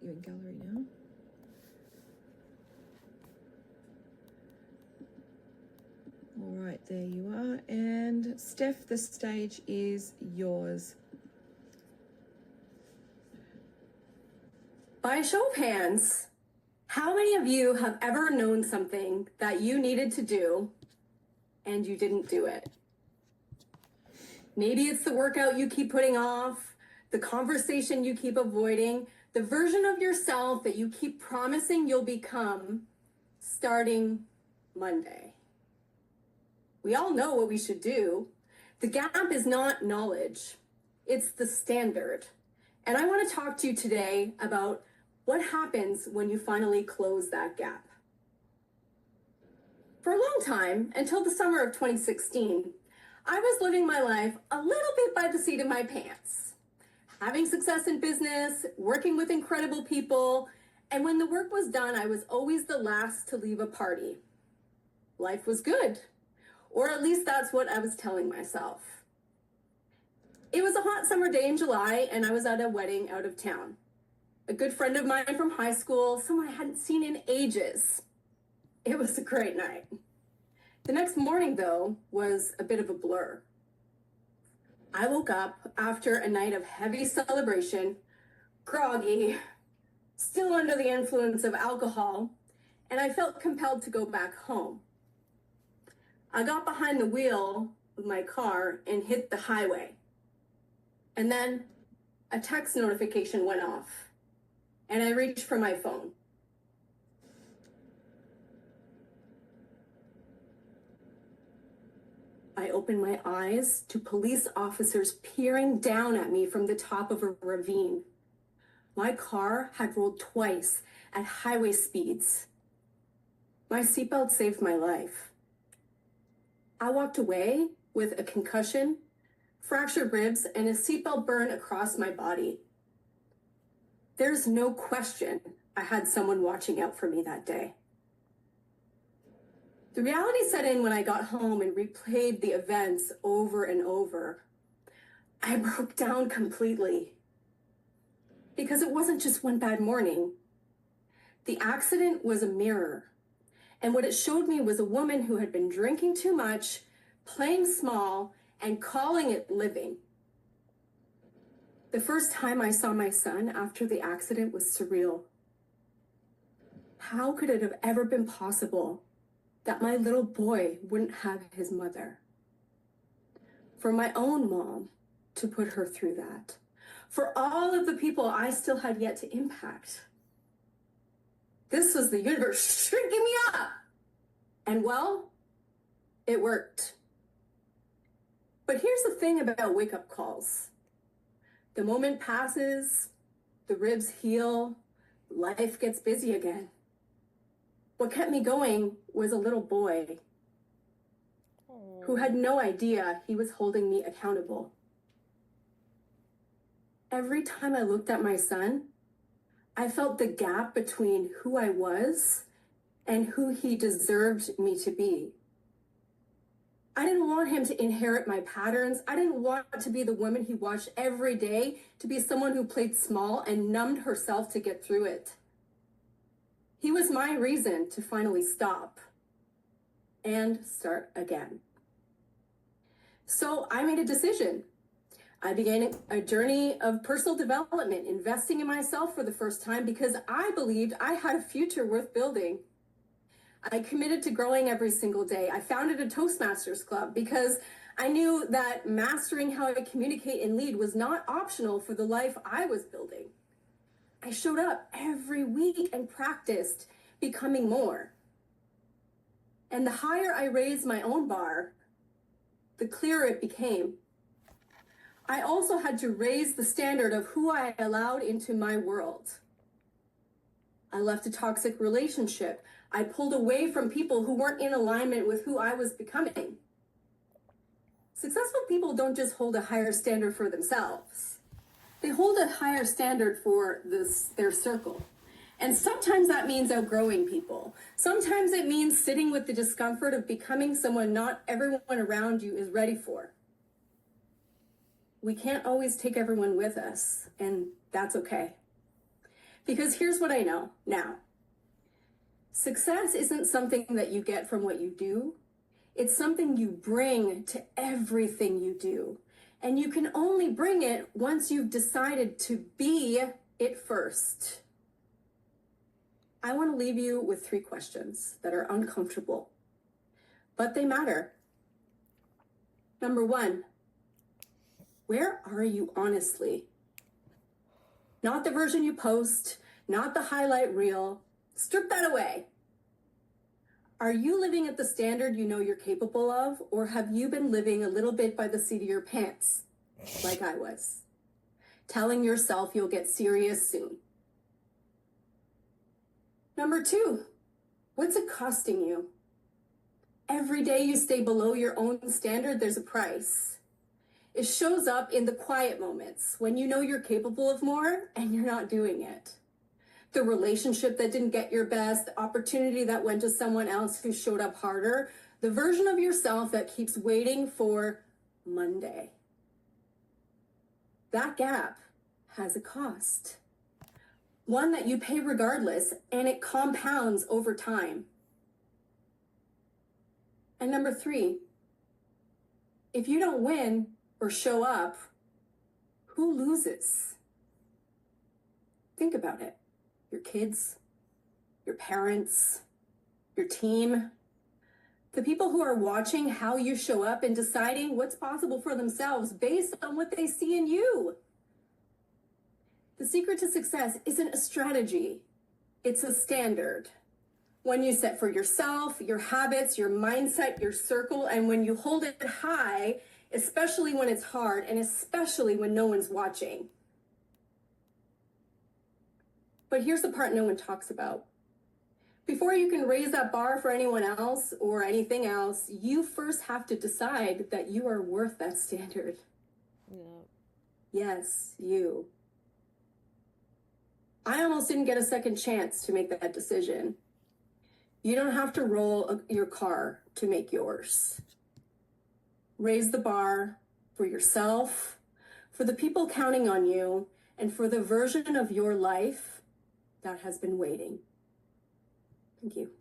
you in gallery now. All right, there you are. And Steph, the stage is yours. By a show of hands, how many of you have ever known something that you needed to do and you didn't do it? Maybe it's the workout you keep putting off, the conversation you keep avoiding, the version of yourself that you keep promising you'll become starting Monday. We all know what we should do. The gap is not knowledge, it's the standard. And I want to talk to you today about what happens when you finally close that gap. For a long time, until the summer of 2016, I was living my life a little bit by the seat of my pants, having success in business, working with incredible people, and when the work was done, I was always the last to leave a party. Life was good, or at least that's what I was telling myself. It was a hot summer day in July, and I was at a wedding out of town. A good friend of mine from high school, someone I hadn't seen in ages. It was a great night. The next morning, though, was a bit of a blur. I woke up after a night of heavy celebration, groggy, still under the influence of alcohol, and I felt compelled to go back home. I got behind the wheel of my car and hit the highway. And then a text notification went off, and I reached for my phone. I opened my eyes to police officers peering down at me from the top of a ravine. My car had rolled twice at highway speeds. My seatbelt saved my life. I walked away with a concussion, fractured ribs, and a seatbelt burn across my body. There's no question I had someone watching out for me that day. The reality set in when I got home and replayed the events over and over. I broke down completely. Because it wasn't just one bad morning. The accident was a mirror. And what it showed me was a woman who had been drinking too much, playing small, and calling it living. The first time I saw my son after the accident was surreal. How could it have ever been possible that my little boy wouldn't have his mother? For my own mom to put her through that. For all of the people I still had yet to impact. This was the universe shrinking me up. And well, it worked. But here's the thing about wake-up calls. The moment passes, the ribs heal, life gets busy again. What kept me going was a little boy who had no idea he was holding me accountable. Every time I looked at my son, I felt the gap between who I was and who he deserved me to be. I didn't want him to inherit my patterns. I didn't want to be the woman he watched every day, to be someone who played small and numbed herself to get through it. He was my reason to finally stop and start again. So I made a decision. I began a journey of personal development, investing in myself for the first time because I believed I had a future worth building. I committed to growing every single day. I founded a Toastmasters club because I knew that mastering how I communicate and lead was not optional for the life I was building. I showed up every week and practiced becoming more. And the higher I raised my own bar, the clearer it became. I also had to raise the standard of who I allowed into my world. I left a toxic relationship. I pulled away from people who weren't in alignment with who I was becoming. Successful people don't just hold a higher standard for themselves. They hold a higher standard for their circle. And sometimes that means outgrowing people. Sometimes it means sitting with the discomfort of becoming someone not everyone around you is ready for. We can't always take everyone with us, and that's okay. Because here's what I know now. Success isn't something that you get from what you do. It's something you bring to everything you do. And you can only bring it once you've decided to be it first. I want to leave you with 3 questions that are uncomfortable, but they matter. Number 1, where are you honestly? Not the version you post, not the highlight reel. Strip that away. Are you living at the standard you know you're capable of, or have you been living a little bit by the seat of your pants, like I was, telling yourself you'll get serious soon? Number 2, what's it costing you? Every day you stay below your own standard, there's a price. It shows up in the quiet moments when you know you're capable of more and you're not doing it. The relationship that didn't get your best, the opportunity that went to someone else who showed up harder, the version of yourself that keeps waiting for Monday. That gap has a cost. One that you pay regardless, and it compounds over time. And number 3, if you don't win or show up, who loses? Think about it. Your kids, your parents, your team, the people who are watching how you show up and deciding what's possible for themselves based on what they see in you. The secret to success isn't a strategy, it's a standard. When you set for yourself, your habits, your mindset, your circle, and when you hold it high, especially when it's hard and especially when no one's watching. But here's the part no one talks about. Before you can raise that bar for anyone else or anything else, you first have to decide that you are worth that standard. Yeah. Yes, you. I almost didn't get a second chance to make that decision. You don't have to roll your car to make yours. Raise the bar for yourself, for the people counting on you, and for the version of your life that has been waiting. Thank you.